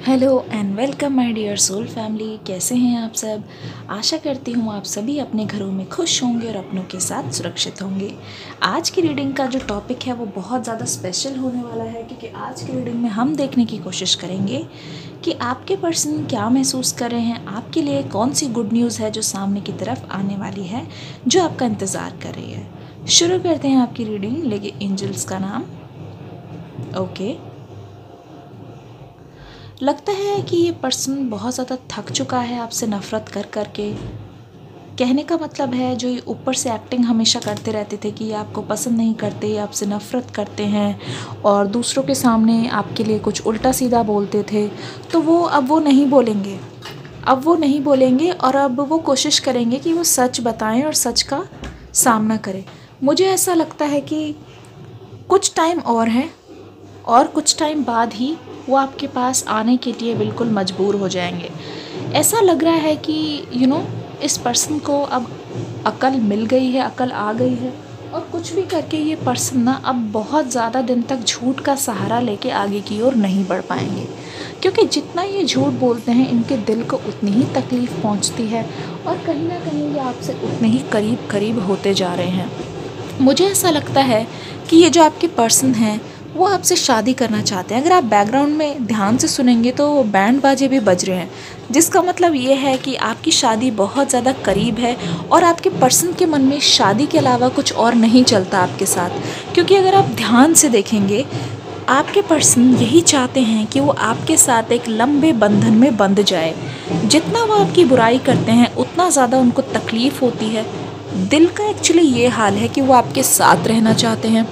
Hello and welcome my dear soul family. कैसे हैं आप सब। आशा करती हूँ आप सभी अपने घरों में खुश होंगे और अपनों के साथ सुरक्षित होंगे। आज की रीडिंग का जो टॉपिक है वो बहुत ज़्यादा स्पेशल होने वाला है, क्योंकि आज की रीडिंग में हम देखने की कोशिश करेंगे कि आपके पर्सन क्या महसूस कर रहे हैं, आपके लिए कौन सी गुड न्यूज़ है जो सामने की तरफ आने वाली है, जो आपका इंतज़ार कर रही है। शुरू करते हैं आपकी रीडिंग। लेके एंजल्स का नाम। ओके, लगता है कि ये पर्सन बहुत ज़्यादा थक चुका है आपसे नफ़रत कर कर के। कहने का मतलब है जो ये ऊपर से एक्टिंग हमेशा करते रहते थे कि ये आपको पसंद नहीं करते, ये आपसे नफ़रत करते हैं और दूसरों के सामने आपके लिए कुछ उल्टा सीधा बोलते थे, तो वो अब वो नहीं बोलेंगे। अब वो नहीं बोलेंगे और अब वो कोशिश करेंगे कि वो सच बताएं और सच का सामना करें। मुझे ऐसा लगता है कि कुछ टाइम और है और कुछ टाइम बाद ही वो आपके पास आने के लिए बिल्कुल मजबूर हो जाएंगे। ऐसा लग रहा है कि इस पर्सन को अब अकल मिल गई है, अकल आ गई है और कुछ भी करके ये पर्सन ना अब बहुत ज़्यादा दिन तक झूठ का सहारा लेके आगे की ओर नहीं बढ़ पाएंगे, क्योंकि जितना ये झूठ बोलते हैं इनके दिल को उतनी ही तकलीफ़ पहुंचती है और कहीं ना कहीं ये आपसे उतने ही करीब करीब होते जा रहे हैं। मुझे ऐसा लगता है कि ये जो आपके पर्सन हैं वो आपसे शादी करना चाहते हैं। अगर आप बैकग्राउंड में ध्यान से सुनेंगे तो बैंड बाजे भी बज रहे हैं, जिसका मतलब ये है कि आपकी शादी बहुत ज़्यादा करीब है और आपके पर्सन के मन में शादी के अलावा कुछ और नहीं चलता आपके साथ। क्योंकि अगर आप ध्यान से देखेंगे, आपके पर्सन यही चाहते हैं कि वो आपके साथ एक लंबे बंधन में बंध जाए। जितना वो आपकी बुराई करते हैं उतना ज़्यादा उनको तकलीफ़ होती है। दिल का एक्चुअली ये हाल है कि वो आपके साथ रहना चाहते हैं,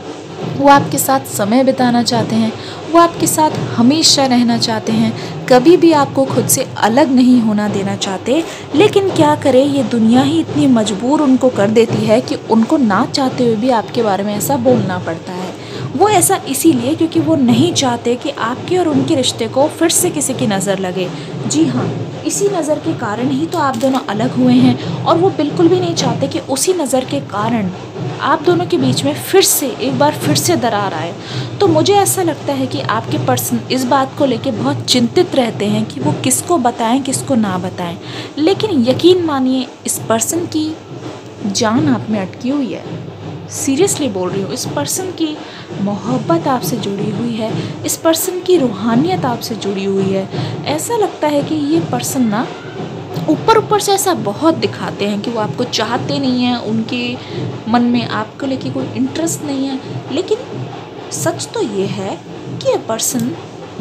वो आपके साथ समय बिताना चाहते हैं, वो आपके साथ हमेशा रहना चाहते हैं, कभी भी आपको खुद से अलग नहीं होना देना चाहते। लेकिन क्या करें, ये दुनिया ही इतनी मजबूर उनको कर देती है कि उनको ना चाहते हुए भी आपके बारे में ऐसा बोलना पड़ता है। वो ऐसा इसीलिए क्योंकि वो नहीं चाहते कि आपके और उनके रिश्ते को फिर से किसी की नज़र लगे। जी हाँ, इसी नज़र के कारण ही तो आप दोनों अलग हुए हैं और वो बिल्कुल भी नहीं चाहते कि उसी नज़र के कारण आप दोनों के बीच में एक बार फिर से दरार आए। तो मुझे ऐसा लगता है कि आपके पर्सन इस बात को लेके बहुत चिंतित रहते हैं कि वो किसको बताएं किसको ना बताएं। लेकिन यकीन मानिए, इस पर्सन की जान आप में अटकी हुई है। सीरियसली बोल रही हूँ, इस पर्सन की मोहब्बत आपसे जुड़ी हुई है, इस पर्सन की रूहानियत आपसे जुड़ी हुई है। ऐसा लगता है कि ये पर्सन ना ऊपर ऊपर से ऐसा बहुत दिखाते हैं कि वो आपको चाहते नहीं हैं, उनके मन में आपको लेके कोई इंटरेस्ट नहीं है। लेकिन सच तो ये है कि ये पर्सन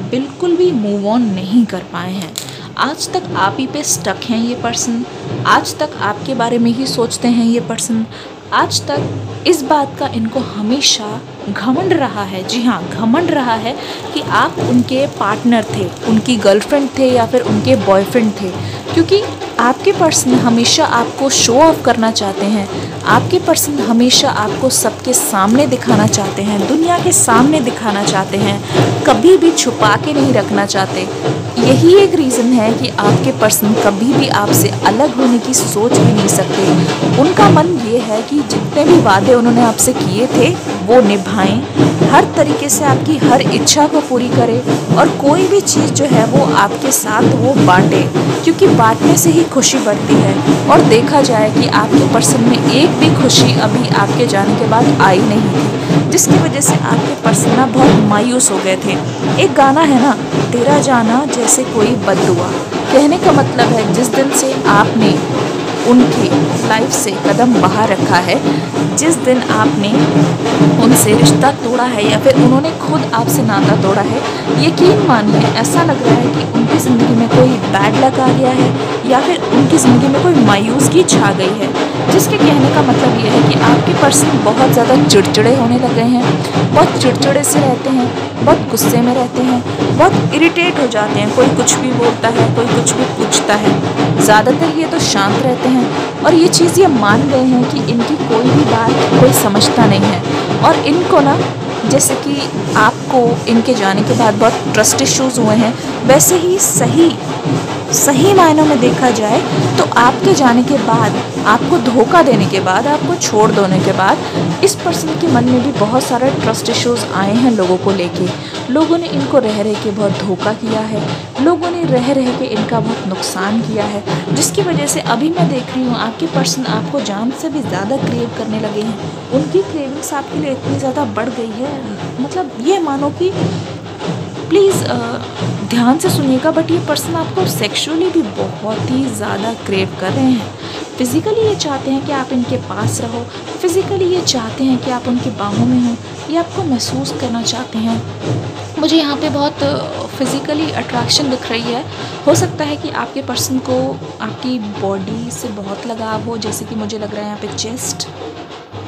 बिल्कुल भी मूव ऑन नहीं कर पाए हैं। आज तक आप ही पे स्टक हैं ये पर्सन, आज तक आपके बारे में ही सोचते हैं ये पर्सन। आज तक इस बात का इनको हमेशा घमंड रहा है, जी हाँ घमंड रहा है, कि आप उनके पार्टनर थे, उनकी गर्लफ्रेंड थे या फिर उनके बॉयफ्रेंड थे। क्योंकि आपके पर्सन हमेशा आपको शो ऑफ करना चाहते हैं, आपके पर्सन हमेशा आपको सबके सामने दिखाना चाहते हैं, दुनिया के सामने दिखाना चाहते हैं, कभी भी छुपा के नहीं रखना चाहते। यही एक रीज़न है कि आपके पर्सन कभी भी आपसे अलग होने की सोच भी नहीं सकते। उनका मन ये है कि जितने भी वादे उन्होंने आपसे किए थे वो निभाएं, हर तरीके से आपकी हर इच्छा को पूरी करें और कोई भी चीज़ जो है वो आपके साथ वो बांटे, क्योंकि बांटने से ही खुशी बढ़ती है। और देखा जाए कि आपके पर्सन में एक भी खुशी अभी आपके जाने के बाद आई नहीं थी, जिसकी वजह से आपके पर्सन ना बहुत मायूस हो गए थे। एक गाना है ना, तेरा जाना जैसे कोई बद्दुआ। कहने का मतलब है जिस दिन से आपने उनकी लाइफ से कदम बाहर रखा है, जिस दिन आपने उनसे रिश्ता तोड़ा है या फिर उन्होंने खुद आपसे नाता तोड़ा है, यकीन मानिए ऐसा लग रहा है कि उनकी ज़िंदगी में कोई बैड लक आ गया है या फिर उनकी ज़िंदगी में कोई मायूसगी छा गई है। जिसके कहने का मतलब ये है कि आपके पर्सन बहुत ज़्यादा चिड़चिड़े होने लगे हैं, बहुत चिड़चिड़े से रहते हैं, बहुत गुस्से में रहते हैं, बहुत इरिटेट हो जाते हैं। कोई कुछ भी बोलता है, कोई कुछ भी पूछता है। ज़्यादातर ये तो शांत रहते हैं और ये चीज़ ये मान गए हैं कि इनकी कोई भी बात कोई समझता नहीं है। और इनको ना, जैसे कि आपको इनके जाने के बाद बहुत ट्रस्ट इश्यूज़ हुए हैं, वैसे ही सही सही मायनों में देखा जाए तो आपके जाने के बाद, आपको धोखा देने के बाद, आपको छोड़ देने के बाद इस पर्सन के मन में भी बहुत सारे ट्रस्ट इश्यूज़ आए हैं लोगों को लेके। लोगों ने इनको रह रह के बहुत धोखा किया है, लोगों ने रह रह के इनका बहुत नुकसान किया है, जिसकी वजह से अभी मैं देख रही हूँ आपके पर्सन आपको जान से भी ज़्यादा क्रेव करने लगे हैं। उनकी क्रेविंग्स आपके लिए इतनी ज़्यादा बढ़ गई है, मतलब ये मानो कि प्लीज़ ध्यान से सुनिएगा, बट ये पर्सन आपको सेक्सुअली भी बहुत ही ज़्यादा क्रेव कर रहे हैं। फिज़िकली ये चाहते हैं कि आप इनके पास रहो, फिज़िकली ये चाहते हैं कि आप उनकी बाहों में हो, ये आपको महसूस करना चाहते हैं। मुझे यहाँ पे बहुत फिज़िकली अट्रैक्शन दिख रही है। हो सकता है कि आपके पर्सन को आपकी बॉडी से बहुत लगाव हो, जैसे कि मुझे लग रहा है यहाँ पे चेस्ट,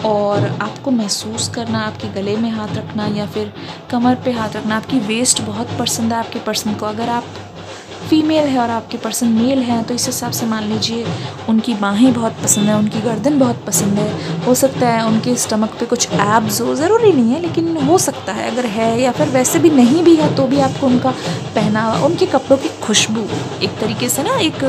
और आपको महसूस करना, आपके गले में हाथ रखना या फिर कमर पे हाथ रखना। आपकी वेस्ट बहुत पसंद है आपके पर्सन को। अगर आप फीमेल है और आपके पर्सन मेल हैं तो इस हिसाब से मान लीजिए उनकी बाहें बहुत पसंद है, उनकी गर्दन बहुत पसंद है। हो सकता है उनके स्टमक पे कुछ एब्स हो, ज़रूरी नहीं है लेकिन हो सकता है अगर है, या फिर वैसे भी नहीं भी है तो भी आपको उनका पहनावा, उनके कपड़ों की खुशबू, एक तरीके से ना एक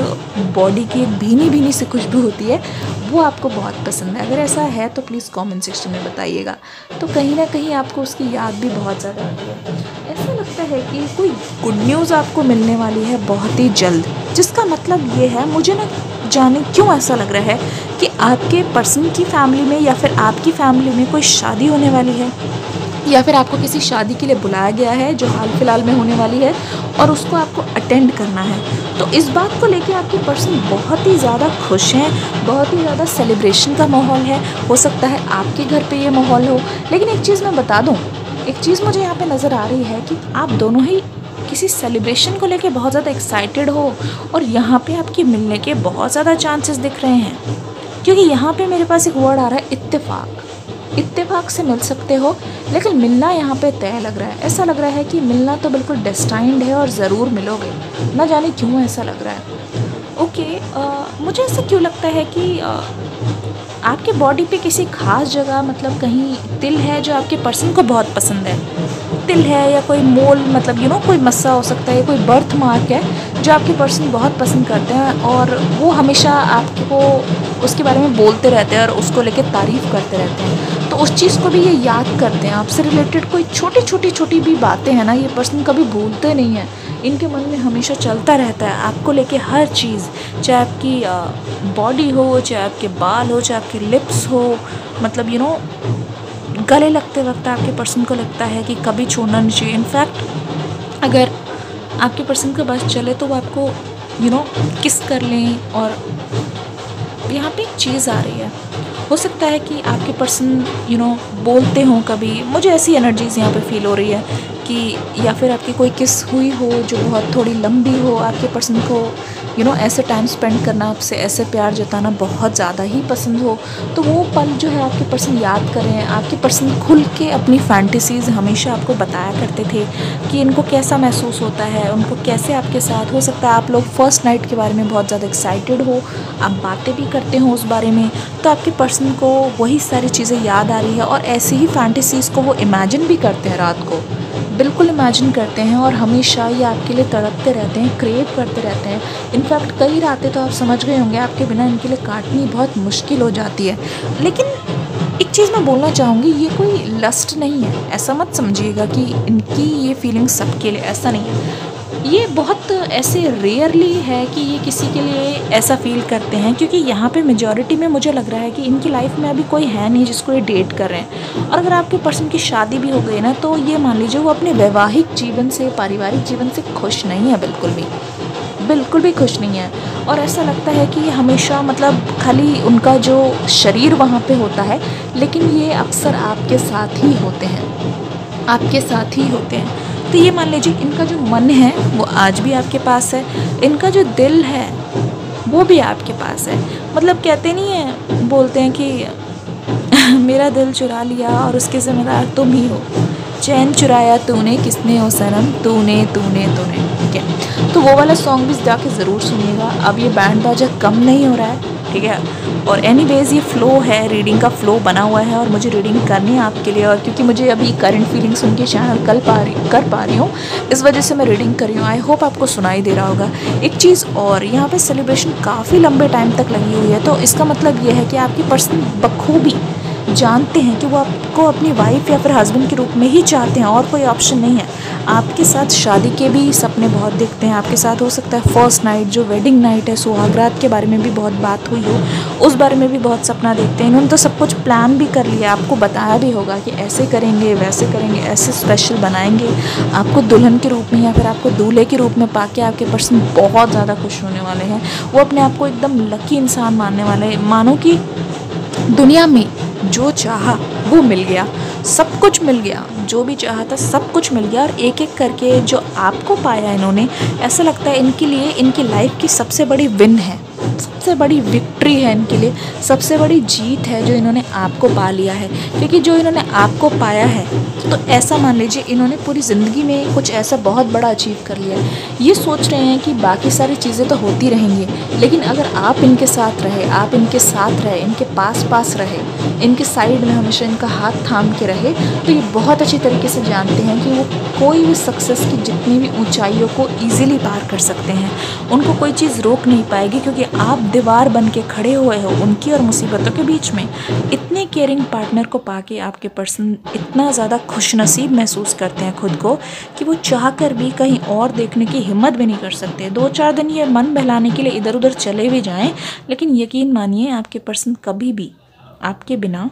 बॉडी की एक भीनी भीनी सी खुशबू होती है, वो आपको बहुत पसंद है। अगर ऐसा है तो प्लीज़ कमेंट सेक्शन में बताइएगा। तो कहीं ना कहीं आपको उसकी याद भी बहुत ज़्यादा आती है। ऐसा लगता है कि कोई गुड न्यूज़ आपको मिलने वाली है बहुत ही जल्द, जिसका मतलब ये है, मुझे ना जाने क्यों ऐसा लग रहा है कि आपके पर्सन की फैमिली में या फिर आपकी फैमिली में कोई शादी होने वाली है, या फिर आपको किसी शादी के लिए बुलाया गया है जो हाल फिलहाल में होने वाली है और उसको आपको अटेंड करना है। तो इस बात को लेके आपके पर्सन बहुत ही ज़्यादा खुश हैं, बहुत ही ज़्यादा सेलिब्रेशन का माहौल है। हो सकता है आपके घर पे ये माहौल हो, लेकिन एक चीज़ मैं बता दूँ, एक चीज़ मुझे यहाँ पे नज़र आ रही है कि आप दोनों ही किसी सेलिब्रेशन को लेके बहुत ज़्यादा एक्साइटेड हो, और यहाँ पे आपकी मिलने के बहुत ज़्यादा चांसेस दिख रहे हैं, क्योंकि यहाँ पे मेरे पास एक वर्ड आ रहा है इत्तेफाक। इत्तेफाक से मिल सकते हो, लेकिन मिलना यहाँ पे तय लग रहा है। ऐसा लग रहा है कि मिलना तो बिल्कुल डेस्टाइंड है और ज़रूर मिलोगे, ना जाने क्यों ऐसा लग रहा है। ओके, मुझे ऐसा क्यों लगता है कि आपके बॉडी पे किसी खास जगह, मतलब कहीं तिल है जो आपके पर्सन को बहुत पसंद है, तिल है या कोई मोल, मतलब कोई मस्सा हो सकता है, कोई बर्थ मार्क है जो आपके पर्सन बहुत पसंद करते हैं, और वो हमेशा आपको उसके बारे में बोलते रहते हैं और उसको लेके तारीफ़ करते रहते हैं। तो उस चीज़ को भी ये याद करते हैं। आपसे रिलेटेड कोई छोटी भी बातें हैं ना, ये पर्सन कभी भूलते नहीं हैं, इनके मन में हमेशा चलता रहता है आपको लेके हर चीज़, चाहे आपकी बॉडी हो, चाहे आपके बाल हो, चाहे आपके लिप्स हो, मतलब गले लगते वक्त आपके पर्सन को लगता है कि कभी छोड़ना नहीं चाहिए। इनफैक्ट अगर आपके पर्सन का बस चले तो वो आपको किस कर लें। और यहाँ पे एक चीज़ आ रही है, हो सकता है कि आपके पर्सन बोलते हों कभी, मुझे ऐसी एनर्जीज़ यहाँ पे फील हो रही है कि, या फिर आपकी कोई किस हुई हो जो बहुत थोड़ी लंबी हो, आपके पर्सन को ऐसे टाइम स्पेंड करना, आपसे ऐसे प्यार जताना बहुत ज़्यादा ही पसंद हो, तो वो पल जो है आपके पर्सन याद करें। आपके पर्सन खुल के अपनी फैंटेसीज़ हमेशा आपको बताया करते थे कि इनको कैसा महसूस होता है, उनको कैसे आपके साथ, हो सकता है आप लोग फर्स्ट नाइट के बारे में बहुत ज़्यादा एक्साइटेड हो, आप बातें भी करते हो उस बारे में, तो आपके पर्सन को वही सारी चीज़ें याद आ रही है, और ऐसी ही फैंटेसीज़ को वो इमेजिन भी करते हैं, रात को बिल्कुल इमेजिन करते हैं, और हमेशा ये आपके लिए तड़पते रहते हैं, क्रेव करते रहते हैं। इनफैक्ट कई रातें तो आप समझ गए होंगे आपके बिना इनके लिए काटनी बहुत मुश्किल हो जाती है। लेकिन एक चीज़ मैं बोलना चाहूँगी, ये कोई लस्ट नहीं है, ऐसा मत समझिएगा कि इनकी ये फीलिंग सबके लिए, ऐसा नहीं है। ये बहुत ऐसे रेयरली है कि ये किसी के लिए ऐसा फील करते हैं, क्योंकि यहाँ पे मेजॉरिटी में मुझे लग रहा है कि इनकी लाइफ में अभी कोई है नहीं जिसको ये डेट कर रहे हैं। और अगर आपके पर्सन की शादी भी हो गई ना, तो ये मान लीजिए वो अपने वैवाहिक जीवन से, पारिवारिक जीवन से खुश नहीं है, बिल्कुल भी खुश नहीं है। और ऐसा लगता है कि हमेशा, मतलब खाली उनका जो शरीर वहाँ पे होता है, लेकिन ये अक्सर आपके साथ ही होते हैं, आपके साथ ही होते हैं। तो ये मान लीजिए इनका जो मन है वो आज भी आपके पास है, इनका जो दिल है वो भी आपके पास है। मतलब कहते नहीं है, बोलते हैं कि मेरा दिल चुरा लिया और उसके ज़िम्मेदार तुम ही हो, चैन चुराया तूने किसने ओ सनम, तूने। ठीक है, तो वो वाला सॉन्ग भी जाके ज़रूर सुनिएगा। अब ये बैंड बाजा कम नहीं हो रहा है, ठीक है, और एनीवेज ये फ़्लो है, रीडिंग का फ़्लो बना हुआ है और मुझे रीडिंग करनी है आपके लिए। और क्योंकि मुझे अभी करंट फीलिंग सुन के चैनल कर पा रही हूँ, इस वजह से मैं रीडिंग कर रही हूँ। आई होप आपको सुनाई दे रहा होगा। एक चीज़ और, यहाँ पे सेलिब्रेशन काफ़ी लंबे टाइम तक लगी हुई है, तो इसका मतलब ये है कि आपकी पर्सन बखूबी जानते हैं कि वो आपको अपनी वाइफ या फिर हस्बैंड के रूप में ही चाहते हैं और कोई ऑप्शन नहीं है। आपके साथ शादी के भी सपने बहुत देखते हैं। आपके साथ हो सकता है फर्स्ट नाइट, जो वेडिंग नाइट है, सुहागरात के बारे में भी बहुत बात हुई हो, उस बारे में भी बहुत सपना देखते हैं। इन्होंने तो सब कुछ प्लान भी कर लिया, आपको बताया भी होगा कि ऐसे करेंगे, वैसे करेंगे, ऐसे स्पेशल बनाएंगे। आपको दुल्हन के रूप में या फिर आपको दूल्हे के रूप में पाके आपके पर्सन बहुत ज़्यादा खुश होने वाले हैं। वो अपने आप को एकदम लकी इंसान मानने वाले हैं। मानो कि दुनिया में जो चाहा वो मिल गया, सब कुछ मिल गया, जो भी चाहा था सब कुछ मिल गया। और एक एक करके जो आपको पाया इन्होंने, ऐसा लगता है इनके लिए इनकी लाइफ की सबसे बड़ी विन है, सबसे बड़ी विक्ट्री है इनके लिए, सबसे बड़ी जीत है जो इन्होंने आपको पा लिया है। क्योंकि जो इन्होंने आपको पाया है, तो ऐसा मान लीजिए इन्होंने पूरी ज़िंदगी में कुछ ऐसा बहुत बड़ा अचीव कर लिया है। ये सोच रहे हैं कि बाकी सारी चीज़ें तो होती रहेंगी, लेकिन अगर आप इनके साथ रहे, आप इनके साथ रहे, इनके पास रहे, इनके साइड में हमेशा इनका हाथ थाम के रहे, तो ये बहुत अच्छी तरीके से जानते हैं कि वो कोई भी सक्सेस की जितनी भी ऊंचाइयों को ईजिली पार कर सकते हैं। उनको कोई चीज़ रोक नहीं पाएगी, क्योंकि आप दीवार बन के खड़े हुए हो उनकी और मुसीबतों के बीच में। इतने केयरिंग पार्टनर को पाके आपके पर्सन इतना ज़्यादा खुशनसीब महसूस करते हैं खुद को कि वो चाहकर भी कहीं और देखने की हिम्मत भी नहीं कर सकते। 2-4 दिन ये मन बहलाने के लिए इधर उधर चले भी जाएं, लेकिन यकीन मानिए आपके पर्सन कभी भी आपके बिना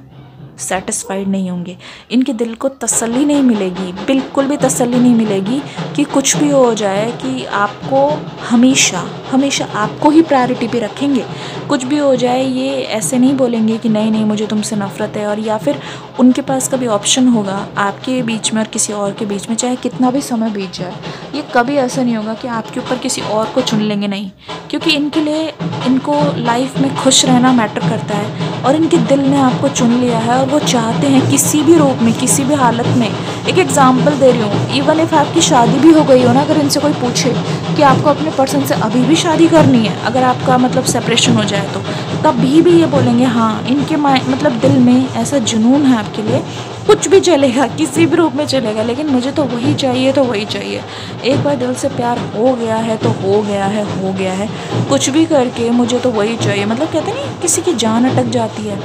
सेटिस्फाइड नहीं होंगे। इनके दिल को तसल्ली नहीं मिलेगी, बिल्कुल भी तसल्ली नहीं मिलेगी कि कुछ भी हो जाए, कि आपको हमेशा हमेशा आपको ही प्रायोरिटी पे रखेंगे। कुछ भी हो जाए ये ऐसे नहीं बोलेंगे कि नहीं नहीं मुझे तुमसे नफ़रत है, और या फिर उनके पास कभी ऑप्शन होगा आपके बीच में और किसी और के बीच में, चाहे कितना भी समय बीत जाए, ये कभी ऐसा नहीं होगा कि आपके ऊपर किसी और को चुन लेंगे, नहीं। क्योंकि इनके लिए इनको लाइफ में खुश रहना मैटर करता है, और इनके दिल ने आपको चुन लिया है और वो चाहते हैं किसी भी रूप में, किसी भी हालत में। एक एग्जांपल दे रही हूँ, इवन इफ़ आपकी शादी भी हो गई हो ना, अगर इनसे कोई पूछे कि आपको अपने पर्सन से अभी भी शादी करनी है, अगर आपका मतलब सेपरेशन हो जाए, तो तभी भी ये बोलेंगे हाँ। इनके मतलब दिल में ऐसा जुनून है आपके लिए, कुछ भी चलेगा, किसी भी रूप में चलेगा, लेकिन मुझे तो वही चाहिए, तो वही चाहिए। एक बार दिल से प्यार हो गया है तो हो गया है, हो गया है, कुछ भी करके मुझे तो वही चाहिए। मतलब कहते नहीं, किसी की जान अटक जाती है,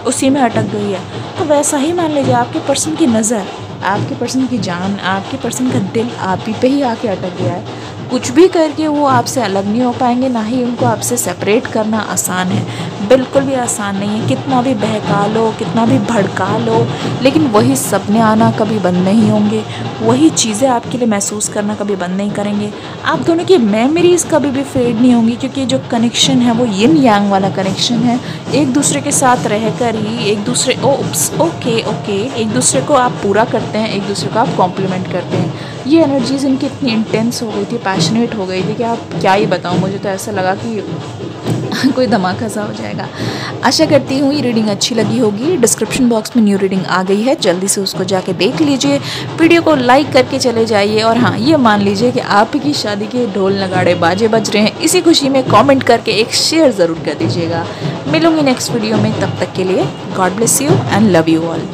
उसी में अटक गई है, तो वैसा ही मान लीजिए आपके पर्सन की नज़र, आपके पर्सन की जान, आपके पर्सन का दिल आप ही पे ही आके अटक गया है। कुछ भी करके वो आपसे अलग नहीं हो पाएंगे, ना ही उनको आपसे सेपरेट करना आसान है, बिल्कुल भी आसान नहीं है। कितना भी बहका लो, कितना भी भड़का लो, लेकिन वही सपने आना कभी बंद नहीं होंगे, वही चीज़ें आपके लिए महसूस करना कभी बंद नहीं करेंगे। आप दोनों की मेमोरीज़ कभी भी फेड नहीं होंगी, क्योंकि जो कनेक्शन है वो यिन यांग वाला कनेक्शन है। एक दूसरे के साथ रहकर ही एक दूसरे ओके एक दूसरे को आप पूरा करते हैं, एक दूसरे को आप कॉम्प्लीमेंट करते हैं। ये एनर्जीज़ इनकी इतनी इंटेंस हो गई थी, पैशनेट हो गई थी कि आप क्या ही बताऊँ। मुझे तो ऐसा लगा कि कोई धमाका सा हो जाएगा। आशा करती हूँ ये रीडिंग अच्छी लगी होगी। डिस्क्रिप्शन बॉक्स में न्यू रीडिंग आ गई है, जल्दी से उसको जाके देख लीजिए, वीडियो को लाइक करके चले जाइए। और हाँ, ये मान लीजिए कि आपकी शादी के ढोल नगाड़े बाजे बज रहे हैं, इसी खुशी में कमेंट करके एक शेयर ज़रूर कर दीजिएगा। मिलूंगी नेक्स्ट वीडियो में, तब तक के लिए God bless you and love you all.